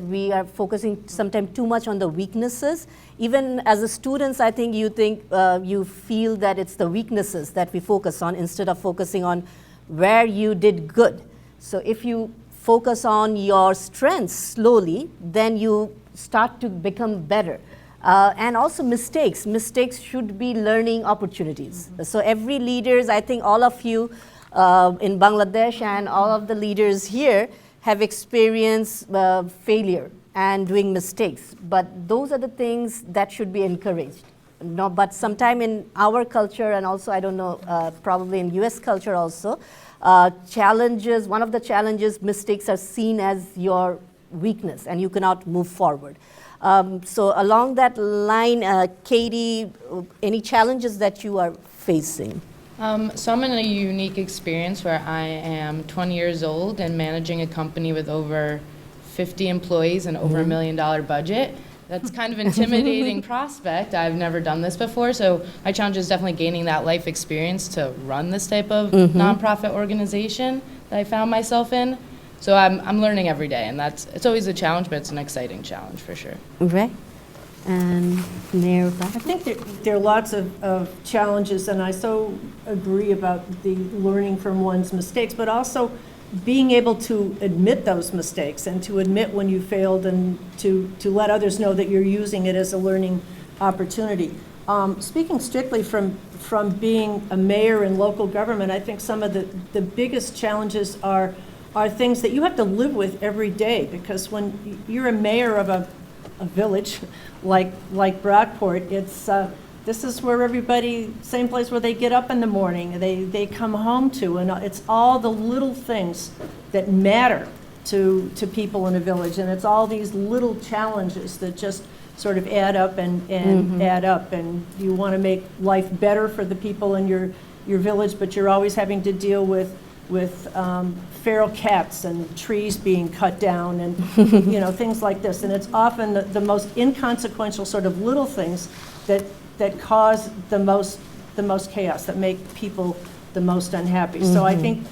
we are focusing sometimes too much on the weaknesses. Even as a students, I think you feel that it's the weaknesses that we focus on instead of focusing on where you did good. So if you focus on your strengths slowly, then you start to become better. And also mistakes. Mistakes should be learning opportunities. So every leaders, I think all of you in Bangladesh and all of the leaders here have experienced failure and doing mistakes. But those are the things that should be encouraged. No, but sometime in our culture, and also I don't know, probably in US culture also, challenges, one of the challenges, mistakes are seen as your weakness and you cannot move forward. So along that line, Katie, any challenges that you are facing? So I'm in a unique experience where I am 20 years old and managing a company with over 50 employees and over $1 million budget. That's kind of intimidating prospect. I've never done this before, so my challenge is definitely gaining that life experience to run this type of nonprofit organization that I found myself in. So I'm learning every day, and it's always a challenge, but it's an exciting challenge for sure. Right. And Mayor, I think there are lots of challenges, and I so agree about the learning from one's mistakes, but also being able to admit those mistakes and to admit when you failed and to let others know that you're using it as a learning opportunity. Speaking strictly from being a mayor in local government, I think some of the biggest challenges are things that you have to live with every day, because when you're a mayor of a village like Brockport, it's this is where everybody, same place where they get up in the morning, they come home to, and it's all the little things that matter to people in a village, and it's all these little challenges that just sort of add up and add up, and you want to make life better for the people in your village, but you're always having to deal with feral cats and trees being cut down and things like this. And it's often the most inconsequential sort of little things that cause the most chaos, that make people the most unhappy. So I think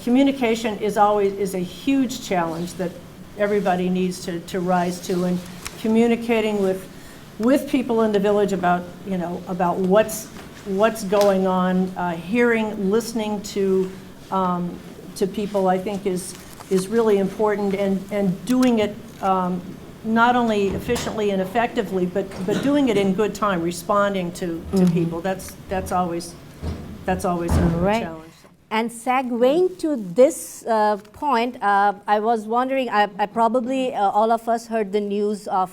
communication is a huge challenge that everybody needs to rise to, and communicating with people in the village about what's going on, listening to people, I think is really important, and doing it not only efficiently and effectively, but doing it in good time, responding to people. That's always a challenge. And segueing to this point, I was wondering, I probably all of us heard the news of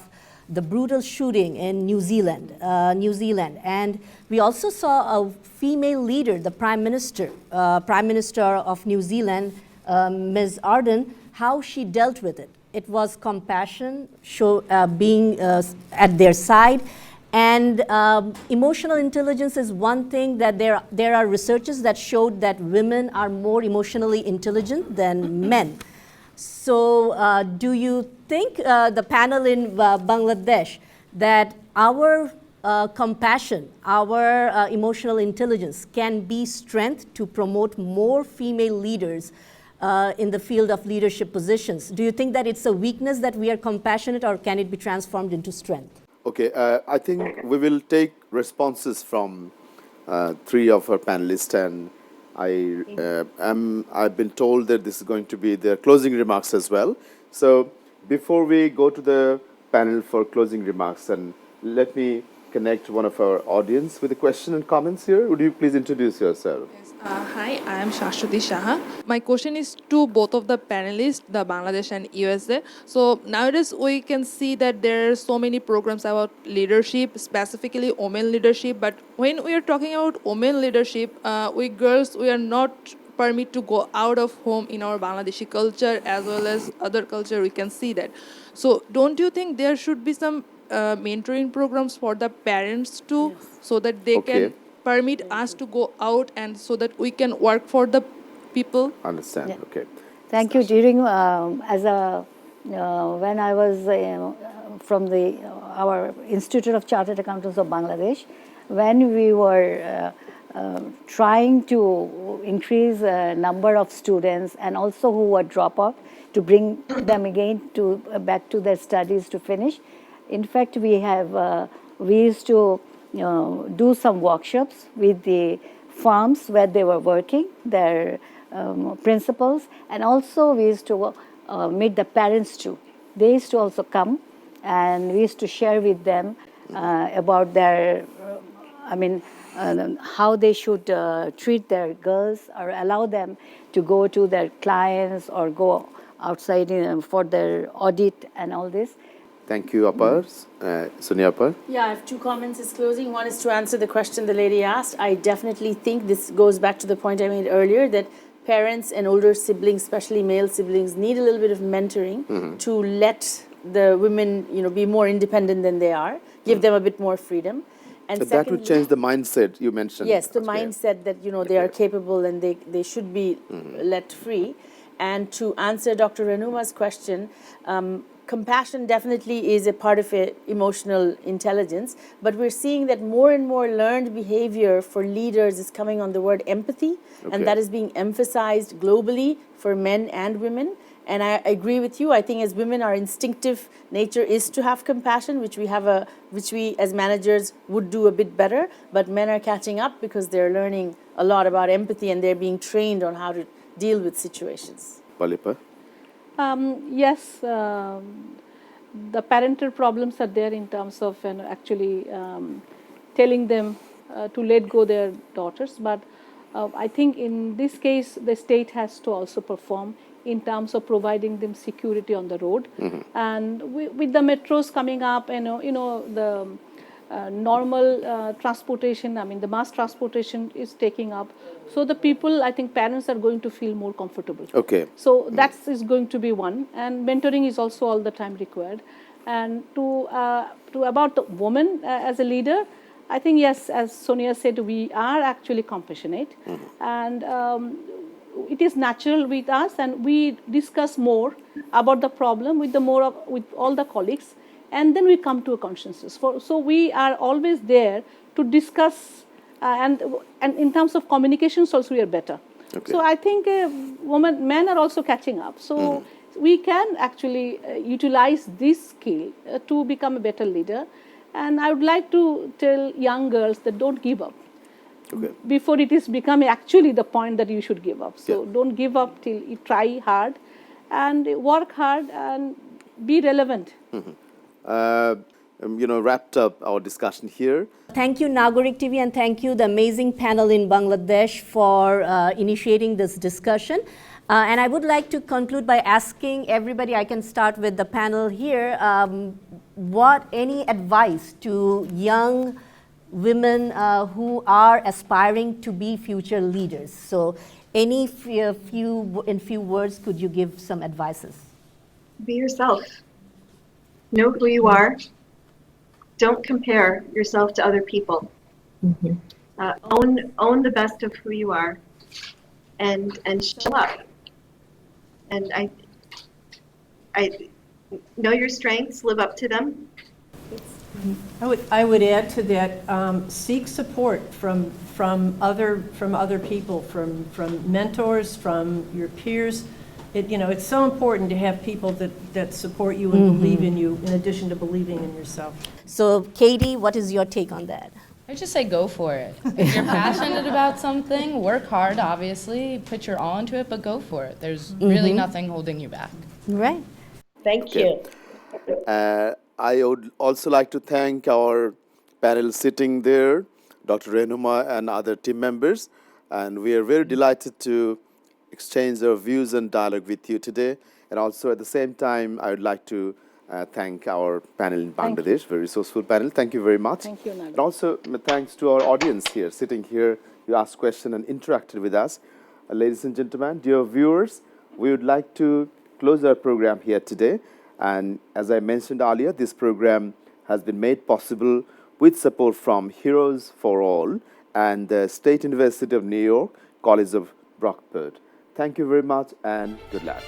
the brutal shooting in New Zealand, and we also saw a female leader, the Prime Minister of New Zealand, Ms. Ardern, how she dealt with it. It was compassion, being at their side, and emotional intelligence is one thing that there are researches that showed that women are more emotionally intelligent than men. So do you think, the panel in Bangladesh, that our compassion, our emotional intelligence can be strength to promote more female leaders in the field of leadership positions? Do you think that it's a weakness that we are compassionate, or can it be transformed into strength? Okay, I think we will take responses from three of our panelists, and I've been told that this is going to be their closing remarks as well. So before we go to the panel for closing remarks, and let me connect one of our audience with a question and comments here. Would you please introduce yourself? Yes. Hi, I am Shashwati Shaha. My question is to both of the panelists, the Bangladesh and USA. So nowadays we can see that there are so many programs about leadership, specifically women leadership. But when we are talking about women leadership, we girls, we are not permitted to go out of home in our Bangladeshi culture as well as other culture. We can see that. So don't you think there should be some mentoring programs for the parents too, so that they can permit us to go out, and so that we can work for the people? Understand. Yeah. Okay. Thank you. During when I was from our Institute of Chartered Accountants of Bangladesh, when we were trying to increase number of students and also who were drop out to bring them again to back to their studies to finish. In fact, we used to do some workshops with the farms where they were working, their principals, and also we used to meet the parents too. They used to also come, and we used to share with them about their, how they should treat their girls or allow them to go to their clients or go outside for their audit and all this. Thank you, Apar. Sonia Apar. Yeah, I have two comments as closing. One is to answer the question the lady asked. I definitely think this goes back to the point I made earlier that parents and older siblings, especially male siblings, need a little bit of mentoring to let the women, be more independent than they are, give them a bit more freedom. And So that would change the mindset you mentioned. yes, the mindset that, they are capable and they should be let free. And to answer Dr. Rehnuma's question, compassion definitely is a part of emotional intelligence, but we're seeing that more and more learned behavior for leaders is coming on the word empathy, and that is being emphasized globally for men and women. And I agree with you. I think as women, our instinctive nature is to have compassion, which we as managers would do a bit better. But men are catching up because they're learning a lot about empathy and they're being trained on how to deal with situations. Palipa. Yes, the parental problems are there in terms of actually telling them to let go their daughters. But I think in this case, the state has to also perform in terms of providing them security on the road. And with the metros coming up, the normal transportation, the mass transportation is taking up. So the people, I think parents are going to feel more comfortable. Okay. So that is going to be one. And mentoring is also all the time required. And to about the woman as a leader, I think, yes, as Sonia said, we are actually compassionate. And it is natural with us, and we discuss more about the problem with all the colleagues, and then we come to a consensus. So we are always there to discuss, and in terms of communications also we are better. Okay. So I think men are also catching up. So we can actually utilize this skill to become a better leader. And I would like to tell young girls that don't give up. Okay. Before it is becoming actually the point that you should give up. So don't give up till you try hard and work hard and be relevant. Wrapped up our discussion here. Thank you, Nagorik TV, and thank you, the amazing panel in Bangladesh, for initiating this discussion. And I would like to conclude by asking everybody, I can start with the panel here, any advice to young women who are aspiring to be future leaders? So in few words, could you give some advices? Be yourself. Know who you are. Don't compare yourself to other people. Own the best of who you are, and show up. And I know your strengths. Live up to them. I would add to that, seek support from other people, from mentors, from your peers. It's so important to have people that support you and believe in you, in addition to believing in yourself. So, Katie, what is your take on that? I just say go for it. If you're passionate about something, work hard, obviously, put your all into it, but go for it. There's really nothing holding you back. Right. Thank you. I would also like to thank our panel sitting there, Dr. Rehnuma and other team members. And we are very delighted to exchange our views and dialogue with you today. And also at the same time, I would like to thank our panel in Bangladesh, very resourceful panel. Thank you very much. Thank you, Nagorik. And also thanks to our audience here, sitting here. You asked questions and interacted with us. Ladies and gentlemen, dear viewers, we would like to close our program here today. And as I mentioned earlier, this program has been made possible with support from Heroes for All and the State University of New York, College of Brockport. Thank you very much and good luck.